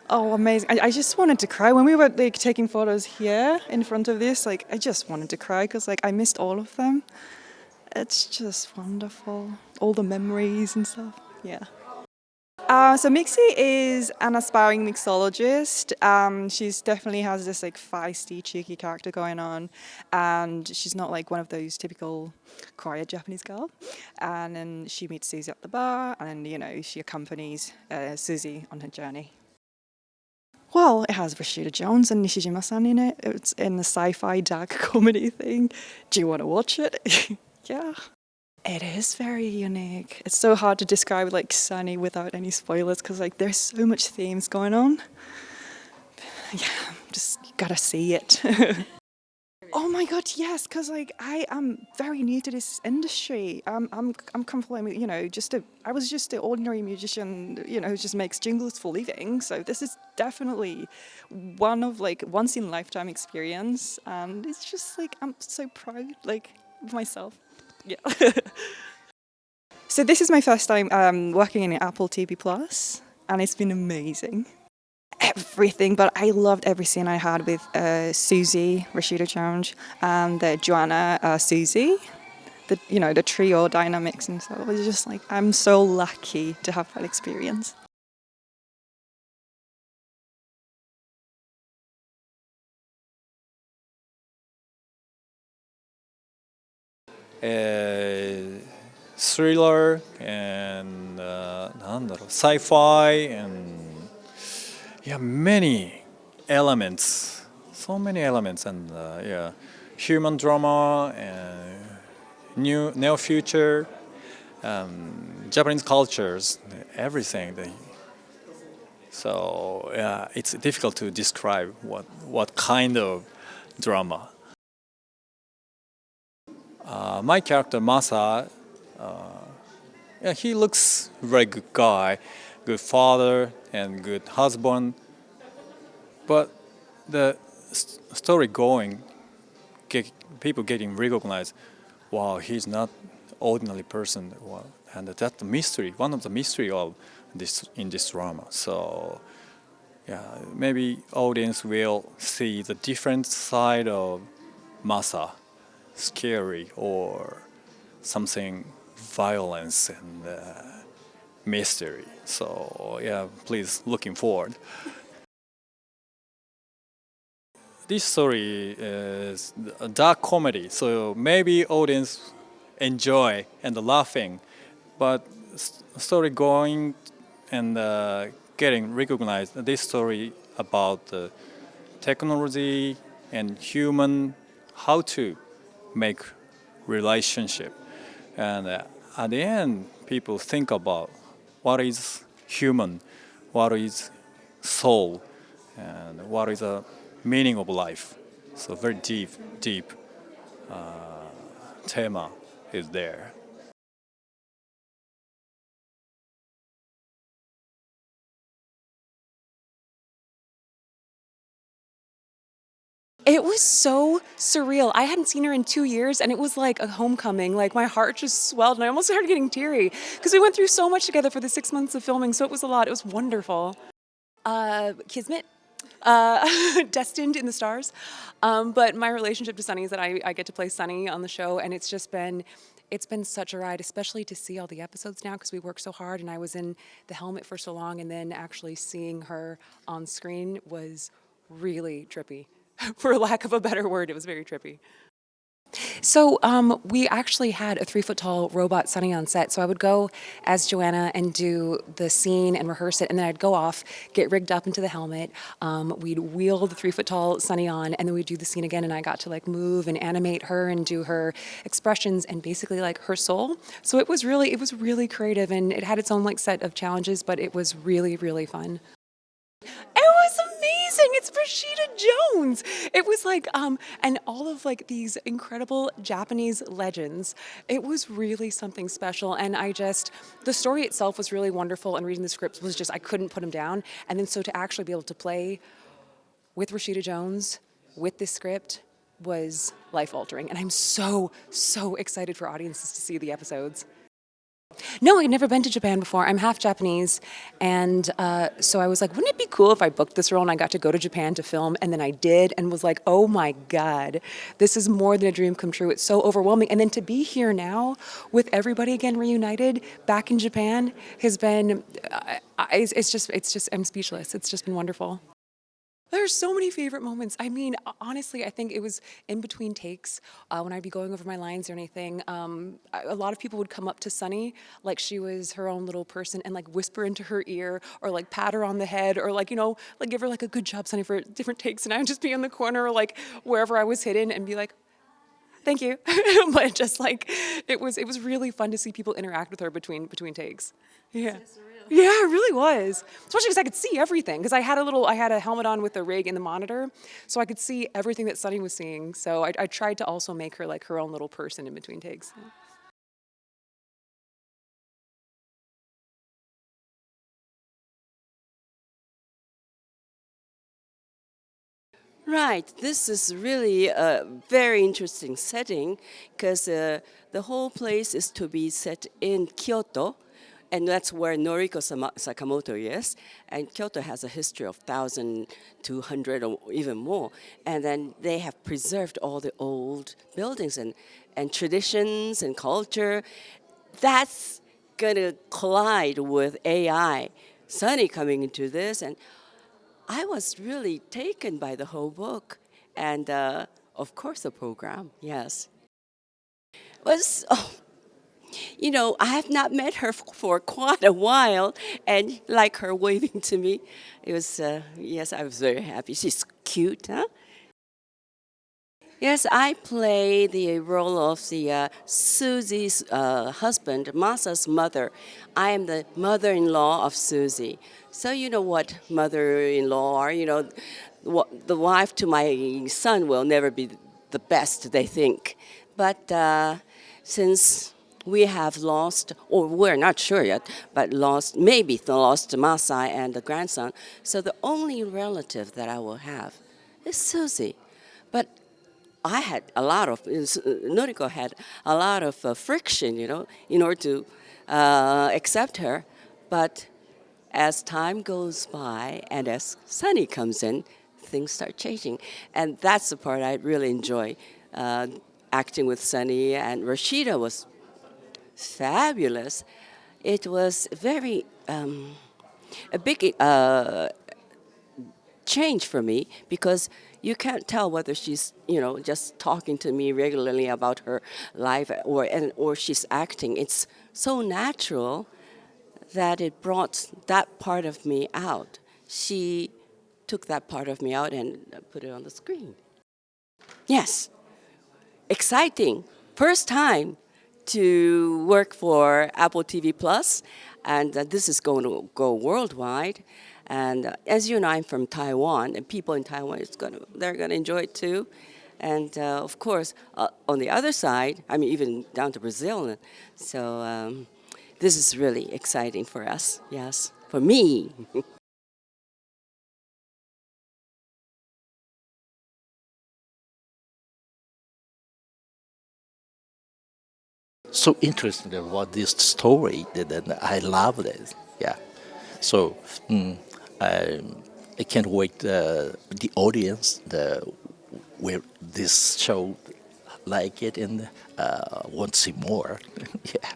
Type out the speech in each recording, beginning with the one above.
Oh, amazing. I just wanted to cry when we were like taking photos here in front of this. Like, I just wanted to cry because like I missed all of them. It's just wonderful. All the memories and stuff. Yeah. So Mixxy is an aspiring mixologist. She's definitely has this like feisty, cheeky character going on, and she's not like one of those typical quiet Japanese girl. And then she meets Suzie at the bar, and she accompanies Suzie on her journey. Well, it has Rashida Jones and Nishijima-san in it. It's in the sci-fi dark comedy thing. Do you want to watch it? Yeah. It is very unique. It's so hard to describe like Sunny without any spoilers because like there's so much themes going on. Yeah, just gotta see it. Oh my god, yes, because like I am very new to this industry. I'm completely, I was just an ordinary musician, who just makes jingles for a living. So this is definitely one of like once in a lifetime experience, and it's just like I'm so proud like of myself. Yeah. So this is my first time working in Apple TV Plus, and it's been amazing. Everything, but I loved every scene I had with Suzie, Rashida Jones, and Joanna, Suzie. The trio dynamics and stuff. It was just like I'm so lucky to have that experience. Thriller and なんだろう sci-fi and yeah, many elements, so many elements, and yeah, human drama and new neo future, Japanese cultures, everything. So yeah, it's difficult to describe what kind of drama. My character Masa, yeah, he looks very good guy, good father and good husband. But the story going, people getting recognized. Wow, he's not ordinary person. Wow. And that's the mystery. One of the mystery of this in this drama. So yeah, maybe audience will see the different side of Masa, scary or something violence and mystery. So yeah, please looking forward. This story is a dark comedy, so maybe audience enjoy and laughing, but story going and getting recognized. This story about technology and human, how to make relationship, and at the end, people think about what is human, what is soul, and what is the meaning of life. So very deep tema is there. It was so surreal. I hadn't seen her in 2 years, and it was like a homecoming. Like my heart just swelled, and I almost started getting teary because we went through so much together for the 6 months of filming. So it was a lot. It was wonderful. Kismet, destined in the stars. But my relationship to Sunny is that I get to play Sunny on the show, and it's been such a ride, especially to see all the episodes now because we worked so hard, and I was in the helmet for so long, and then actually seeing her on screen was really trippy. For lack of a better word, it was very trippy. So we actually had a 3 foot tall robot Sunny on set. So I would go as Joanna and do the scene and rehearse it, and then I'd go off, get rigged up into the helmet. We'd wheel the 3 foot tall Sunny on, and then we'd do the scene again, and I got to like move and animate her and do her expressions and basically like her soul. So it was really creative, and it had its own like set of challenges, but it was really fun. It was amazing. It's Rashida Jones. It was like, and all of like these incredible Japanese legends. It was really something special. And the story itself was really wonderful. And reading the scripts was just, I couldn't put them down. And then so to actually be able to play with Rashida Jones with this script was life altering. And I'm so excited for audiences to see the episodes. No, I'd never been to Japan before. I'm half Japanese. And so I was like, wouldn't it be cool if I booked this role and I got to go to Japan to film? And then I did and was like, oh my God, this is more than a dream come true. It's so overwhelming. And then to be here now with everybody again reunited back in Japan has been, I'm speechless. It's just been wonderful. There's so many favorite moments. I mean, honestly, I think it was in between takes when I'd be going over my lines or anything. A lot of people would come up to Sunny like she was her own little person and like whisper into her ear or like pat her on the head or like, like give her like a good job, Sunny, for different takes. And I would just be in the corner or like wherever I was hidden and be like, thank you. But just like it was really fun to see people interact with her between takes. Yeah. Yeah, it really was. Especially because I could see everything. Because I had a helmet on with the rig and the monitor, so I could see everything that Sunny was seeing. So I tried to also make her like her own little person in between takes. Right. This is really a very interesting setting because the whole place is to be set in Kyoto, and that's where Noriko Sakamoto is. And Kyoto has a history of 1,200 or even more. And then they have preserved all the old buildings and traditions and culture. That's going to collide with AI. Sunny coming into this, and I was really taken by the whole book and, of course, the program. Yes, was I have not met her for quite a while, and like her waving to me, it was yes, I was very happy. She's cute, huh? Yes, I play the role of the Susie's husband, Masa's mother. I am the mother-in-law of Suzie. So you know what mother-in-law are. The wife to my son will never be the best, they think. But since we have lost, or we're not sure yet, but maybe lost Masa and the grandson, so the only relative that I will have is Suzie. But I had a lot of, Noriko had a lot of friction, in order to accept her. But as time goes by and as Sunny comes in, things start changing. And that's the part I really enjoy, acting with Sunny. And Rashida was fabulous. It was a big change for me because you can't tell whether she's just talking to me regularly about her life or she's acting. It's so natural that it brought that part of me out. She took that part of me out and put it on the screen. Yes, exciting. First time to work for Apple TV Plus, and this is going to go worldwide. And as you know, I'm from Taiwan, and people in Taiwan they're gonna enjoy it too. And of course, on the other side, I mean, even down to Brazil. So this is really exciting for us. Yes, for me. So interesting about this story that I love it. Yeah. So I, I can't wait the audience where this show like it and want to see more. Yeah.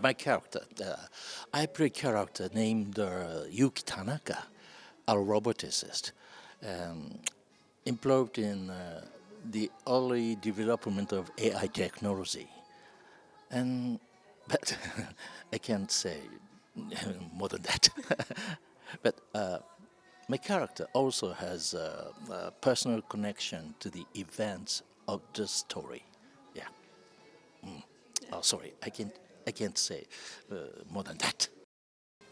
My character, I play a character named Yuki Tanaka, a roboticist, um, employed in the early development of AI technology. And but I can't say more than that. But my character also has a personal connection to the events of the story. Yeah. Oh, sorry, I can't say more than that.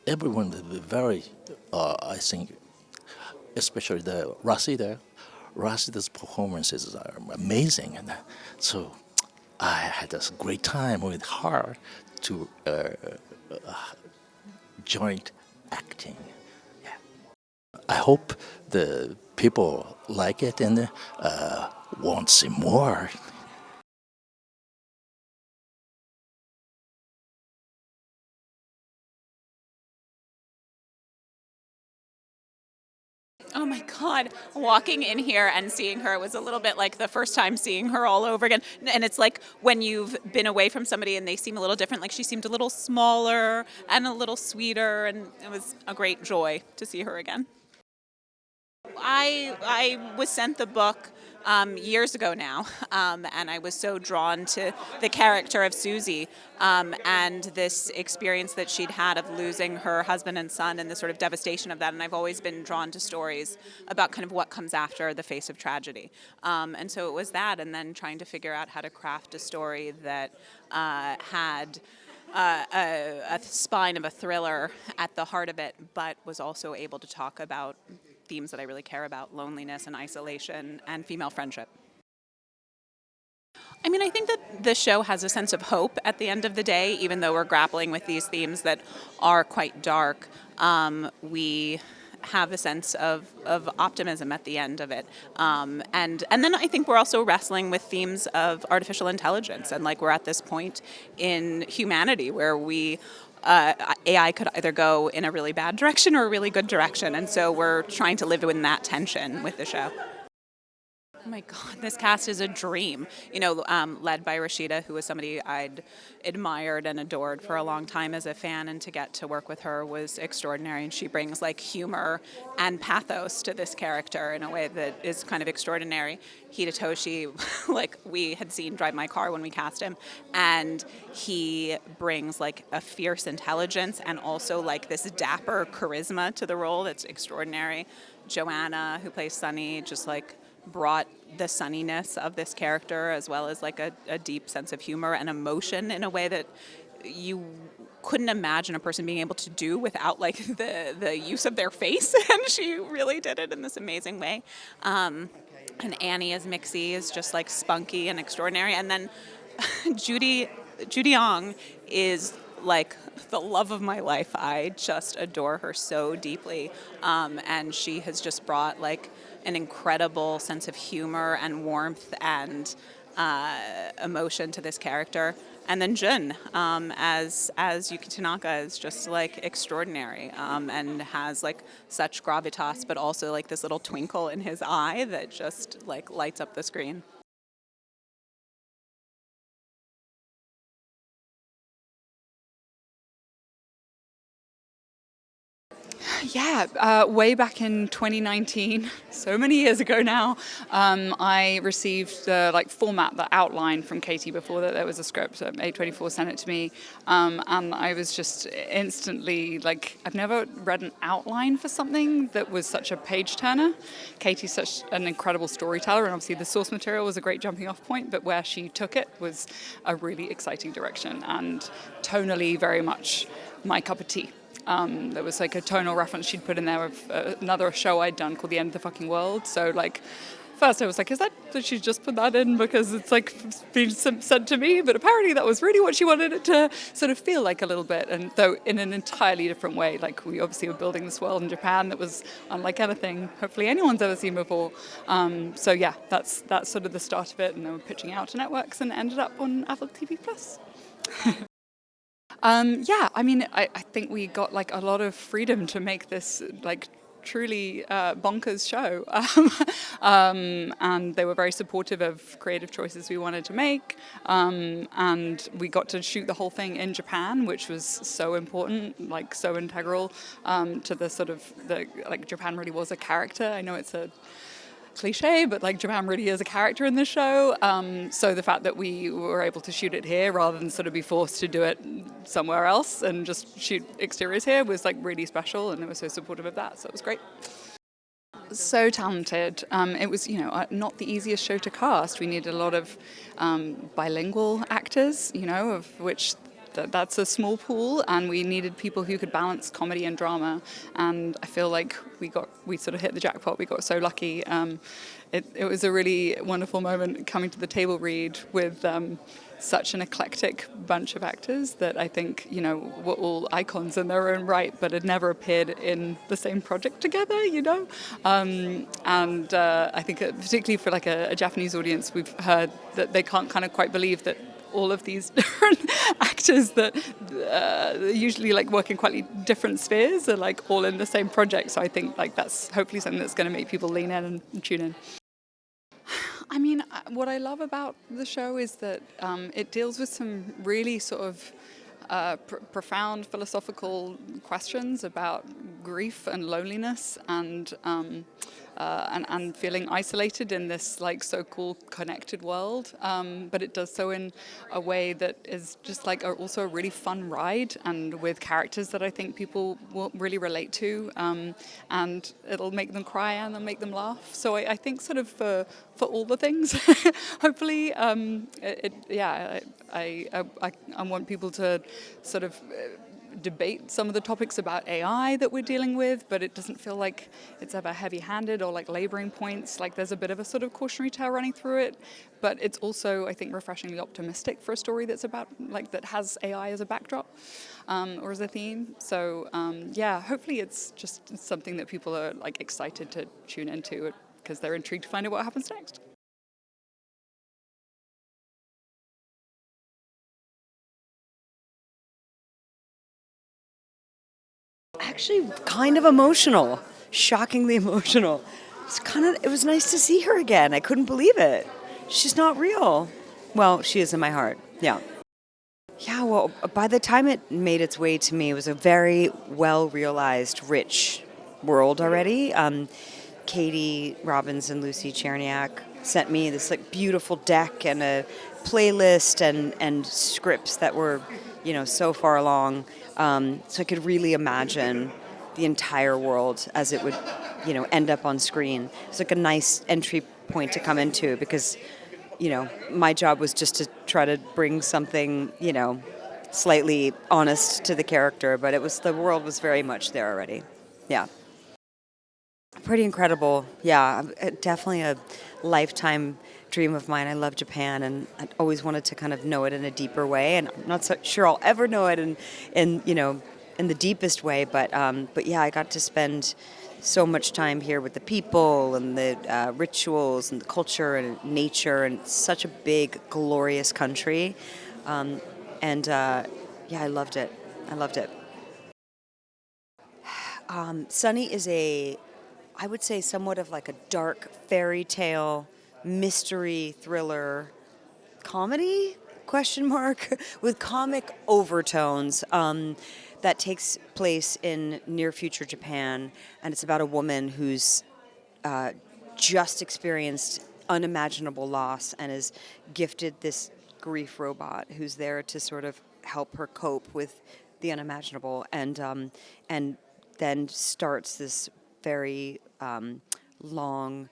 Everyone is very, I think, especially the Rasida's performances are amazing, and so I had a great time with her to joint acting. Yeah. I hope the people like it and want to see more. Oh my God. Walking in here and seeing her was a little bit like the first time seeing her all over again. And it's like when you've been away from somebody and they seem a little different, like she seemed a little smaller and a little sweeter, and it was a great joy to see her again. I was sent the book years ago now, and I was so drawn to the character of Suzie and this experience that she'd had of losing her husband and son and the sort of devastation of that. And I've always been drawn to stories about kind of what comes after the face of tragedy. And so it was that, and then trying to figure out how to craft a story that had a spine of a thriller at the heart of it, but was also able to talk about themes that I really care about: loneliness and isolation and female friendship. I mean, I think that the show has a sense of hope at the end of the day, even though we're grappling with these themes that are quite dark. We have a sense of optimism at the end of it. And then I think we're also wrestling with themes of artificial intelligence, and like we're at this point in humanity where AI could either go in a really bad direction or a really good direction, and so we're trying to live in that tension with the show. Oh my God, this cast is a dream. You know, led by Rashida, who was somebody I'd admired and adored for a long time as a fan, and to get to work with her was extraordinary. And she brings like humor and pathos to this character in a way that is kind of extraordinary. Hidetoshi, like we had seen Drive My Car when we cast him, and he brings like a fierce intelligence and also like this dapper charisma to the role that's extraordinary. Joanna, who plays Sunny, just like brought the sunniness of this character, as well as like a deep sense of humor and emotion in a way that you couldn't imagine a person being able to do without like the use of their face. And she really did it in this amazing way. And Annie as Mixxy is just like spunky and extraordinary. And then Judy Onaa is like the love of my life. I just adore her so deeply. And she has just brought like an incredible sense of humor and warmth and emotion to this character. And then Jun, as Yuki Tanaka, is just like extraordinary and has like such gravitas, but also like this little twinkle in his eye that just like lights up the screen. Yeah, way back in 2019, so many years ago now, I received the format, the outline from Katie before that there was a script. So A24 sent it to me, and I was just instantly I've never read an outline for something that was such a page turner. Katie's such an incredible storyteller, and obviously the source material was a great jumping off point, but where she took it was a really exciting direction and tonally very much my cup of tea. There was like a tonal reference she'd put in there of another show I'd done called The End of the Fucking World. So first I was like, is that she's just put that in because it's being sent to me? But apparently that was really what she wanted it to sort of feel like a little bit. And though in an entirely different way, we obviously were building this world in Japan that was unlike anything hopefully anyone's ever seen before. So yeah, that's sort of the start of it. And then we're pitching out to networks and ended up on Apple TV+. Yeah, I mean, I think we got a lot of freedom to make this truly bonkers show. And they were very supportive of creative choices we wanted to make. And we got to shoot the whole thing in Japan, which was so important, so integral to the sort of, Japan really was a character. I know it's a cliche, but Japan really is a character in this show. So the fact that we were able to shoot it here rather than sort of be forced to do it somewhere else and just shoot exteriors here was really special, and they were so supportive of that. So it was great. So talented. It was, not the easiest show to cast. We needed a lot of bilingual actors, of which that's a small pool, and we needed people who could balance comedy and drama, and I feel like we sort of hit the jackpot. We got so lucky. It was a really wonderful moment coming to the table read with such an eclectic bunch of actors that I think were all icons in their own right, but had never appeared in the same project together. And I think particularly for a Japanese audience, we've heard that they can't kind of quite believe that all of these different actors that usually like work in quite different spheres are like all in the same project. So I think like that's hopefully something that's going to make people lean in and tune in. I mean, what I love about the show is that it deals with some really sort of profound philosophical questions about grief and loneliness and feeling isolated in this like so-called connected world. But it does so in a way that is just like also a really fun ride and with characters that I think people will really relate to. And it'll make them cry and it'll make them laugh. So I think sort of for all the things, hopefully, I want people to sort of debate some of the topics about AI that we're dealing with, but it doesn't feel like it's ever heavy-handed or like laboring points. Like there's a bit of a sort of cautionary tale running through it, but it's also, I think, refreshingly optimistic for a story that's about like that has AI as a backdrop or as a theme. So hopefully it's just something that people are like excited to tune into because they're intrigued to find out what happens next. Actually, kind of emotional, shockingly emotional. It was nice to see her again. I couldn't believe it. She's not real. Well, she is in my heart. Yeah. Yeah, well, by the time it made its way to me, it was a very well-realized, rich world already. Katie Robbins and Lucy Tcherniak sent me this like beautiful deck and a playlist and scripts that were, so far along. So I could really imagine the entire world as it would, end up on screen. It's like a nice entry point to come into because, my job was just to try to bring something, slightly honest to the character, but the world was very much there already. Yeah. Pretty incredible. Yeah, definitely a lifetime dream of mine. I love Japan, and I always wanted to kind of know it in a deeper way. And I'm not so sure I'll ever know it in the deepest way. But yeah, I got to spend so much time here with the people and the rituals and the culture and nature, and it's such a big, glorious country. Yeah, I loved it. I loved it. Sunny is I would say somewhat of like a dark fairy tale, mystery thriller comedy, question mark, with comic overtones that takes place in near future Japan. And it's about a woman who's just experienced unimaginable loss and is gifted this grief robot who's there to sort of help her cope with the unimaginable, and then starts this very long,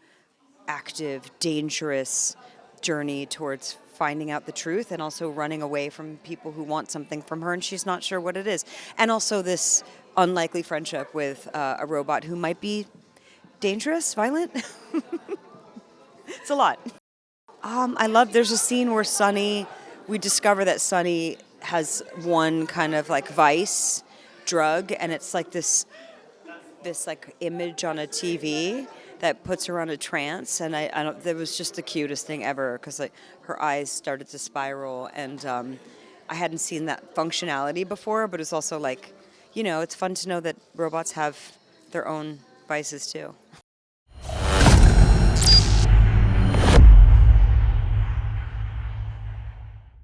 active, dangerous journey towards finding out the truth and also running away from people who want something from her and she's not sure what it is. And also this unlikely friendship with a robot who might be dangerous, violent. It's a lot. There's a scene where we discover that Sunny has one kind of like vice drug, and it's like this like image on a TV that puts her on a trance, and that was just the cutest thing ever because like her eyes started to spiral, and I hadn't seen that functionality before, but it's also like, it's fun to know that robots have their own vices too.